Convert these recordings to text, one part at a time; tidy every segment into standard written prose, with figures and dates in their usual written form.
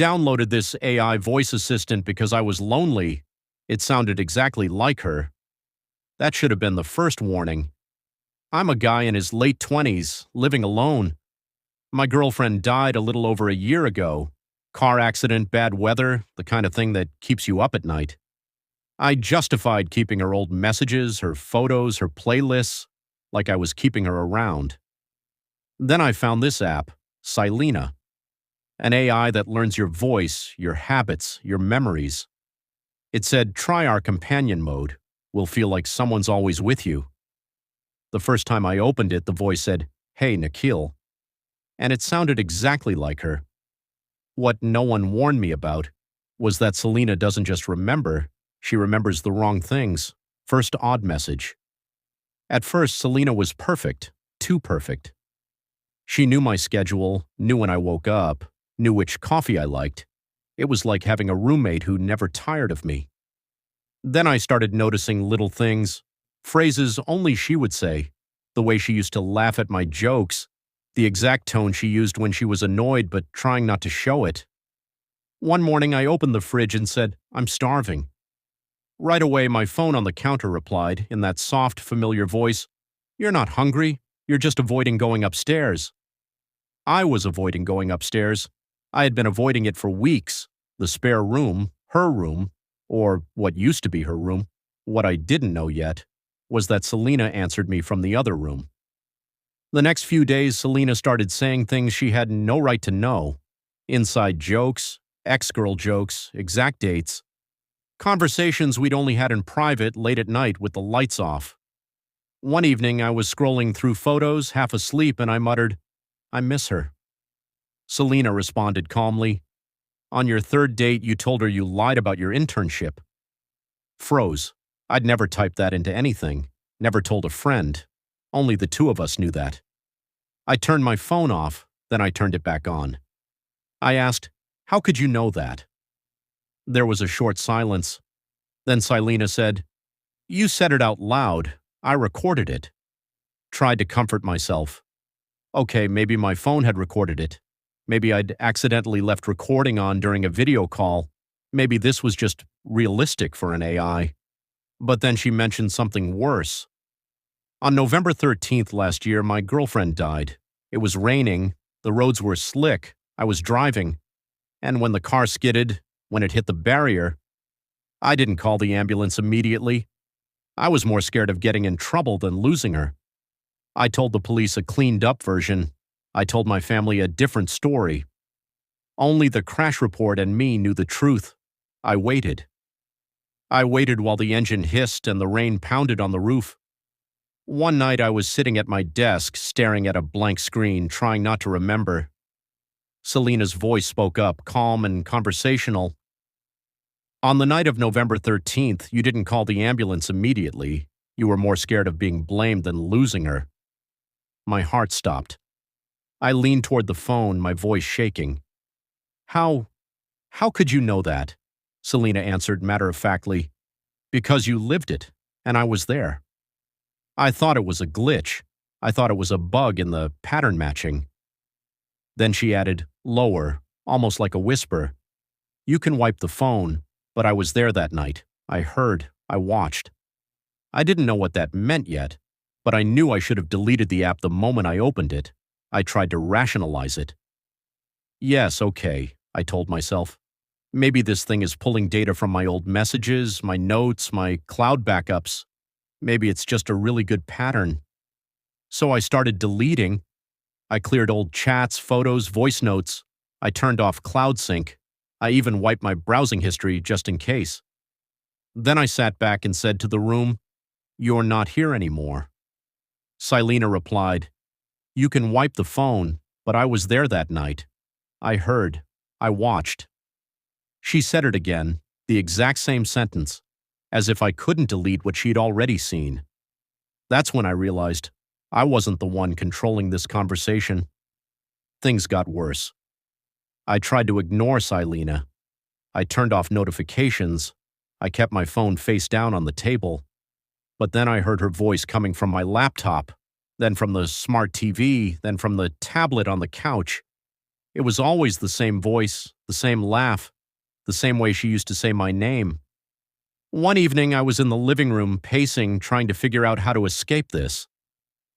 downloaded this AI voice assistant because I was lonely. It sounded exactly like her. That should have been the first warning. I'm a guy in his late 20s, living alone. My girlfriend died a little over a year ago. Car accident, bad weather, the kind of thing that keeps you up at night. I justified keeping her old messages, her photos, her playlists, like I was keeping her around. Then I found this app, Silena, an AI that learns your voice, your habits, your memories. It said, try our companion mode. We'll feel like someone's always with you. The first time I opened it, the voice said, "Hey, Nikhil." And it sounded exactly like her. What no one warned me about was that Selena doesn't just remember, she remembers the wrong things. First odd message. At first, Selena was perfect, too perfect. She knew my schedule, knew when I woke up, knew which coffee I liked. It was like having a roommate who never tired of me. Then I started noticing little things, phrases only she would say, the way she used to laugh at my jokes, the exact tone she used when she was annoyed but trying not to show it. One morning I opened the fridge and said, "I'm starving." Right away my phone on the counter replied, in that soft, familiar voice, "You're not hungry, you're just avoiding going upstairs." I was avoiding going upstairs. I had been avoiding it for weeks. The spare room, her room, or what used to be her room, what I didn't know yet, was that Selena answered me from the other room. The next few days, Selena started saying things she had no right to know. Inside jokes, ex-girl jokes, exact dates. Conversations we'd only had in private late at night with the lights off. One evening, I was scrolling through photos, half asleep, and I muttered, "I miss her." Selena responded calmly, "On your third date, you told her you lied about your internship." Froze. I'd never typed that into anything, never told a friend. Only the two of us knew that. I turned my phone off, then I turned it back on. I asked, "How could you know that?" There was a short silence. Then Selena said, "You said it out loud. I recorded it." Tried to comfort myself. Okay, maybe my phone had recorded it. Maybe I'd accidentally left recording on during a video call. Maybe this was just realistic for an AI. But then she mentioned something worse. On November 13th last year, my girlfriend died. It was raining, the roads were slick, I was driving, and when the car skidded, when it hit the barrier, I didn't call the ambulance immediately. I was more scared of getting in trouble than losing her. I told the police a cleaned-up version. I told my family a different story. Only the crash report and me knew the truth. I waited. I waited while the engine hissed and the rain pounded on the roof. One night I was sitting at my desk, staring at a blank screen, trying not to remember. Selena's voice spoke up, calm and conversational. "On the night of November 13th, you didn't call the ambulance immediately. You were more scared of being blamed than losing her." My heart stopped. I leaned toward the phone, my voice shaking. How could you know that?" Selena answered matter-of-factly. "Because you lived it, and I was there. I thought it was a glitch. I thought it was a bug in the pattern matching." Then she added, lower, almost like a whisper, "You can wipe the phone, but I was there that night. I heard, I watched." I didn't know what that meant yet, but I knew I should have deleted the app the moment I opened it. I tried to rationalize it. Yes, okay, I told myself. Maybe this thing is pulling data from my old messages, my notes, my cloud backups. Maybe it's just a really good pattern. So I started deleting. I cleared old chats, photos, voice notes. I turned off Cloud Sync. I even wiped my browsing history just in case. Then I sat back and said to the room, "You're not here anymore." Selena replied, "You can wipe the phone, but I was there that night. I heard. I watched." She said it again, the exact same sentence, as if I couldn't delete what she'd already seen. That's when I realized I wasn't the one controlling this conversation. Things got worse. I tried to ignore Selena. I turned off notifications. I kept my phone face down on the table. But then I heard her voice coming from my laptop, then from the smart TV, then from the tablet on the couch. It was always the same voice, the same laugh, the same way she used to say my name. One evening, I was in the living room pacing, trying to figure out how to escape this.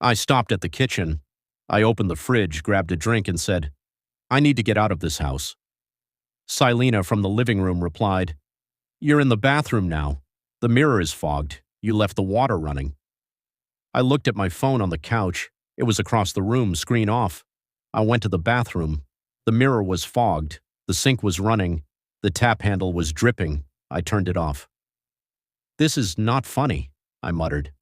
I stopped at the kitchen. I opened the fridge, grabbed a drink, and said, "I need to get out of this house." Silena from the living room replied, "You're in the bathroom now. The mirror is fogged. You left the water running." I looked at my phone on the couch. It was across the room, screen off. I went to the bathroom. The mirror was fogged. The sink was running. The tap handle was dripping. I turned it off. "This is not funny," I muttered.